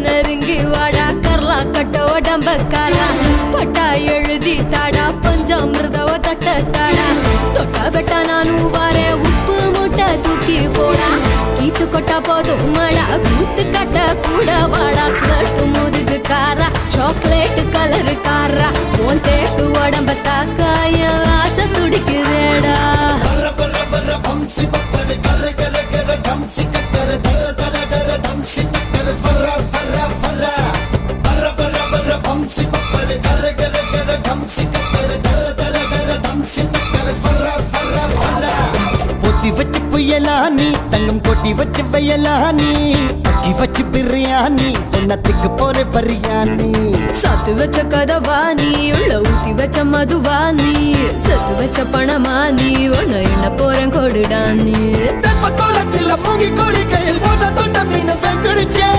நெருங்கி வாடா கர்லா கட்ட உடம்பக்காரா பட்டா எழுதி தாடா பஞ்சாமிர்தவ தட்ட தாடா தொட்டா பெட்டா நானும் வாரேன் உப்பு மூட்டை தூக்கி போடா கீத்து கொட்டா போதும் மடா கூத்து கட்ட கூட வாடா ஸ்லர்ட் முதுகு காரா சாக்லேட் கலரு காரா உன் தேக்கு உடம்ப தாக்காய ஆசை துடிக்குதேடா பொத்தி வச்சு புயலானி தங்கம் கொட்டி வச்சு வயலானி அக்கி வச்சு பிரியாணி ஒன்னத்துக்கு போற பரியானி சாத்து வச்ச கதவாணி உள்ள ஊத்தி வச்ச மதுவாணி சத்து வச்ச பணமானி உன்ன என்ன போறேன் கொடுடானி தெப்ப கோலத்தில் மூங்கி கோழி கையில் போட்ட தொட்ட மீன் வெந்துடுச்சே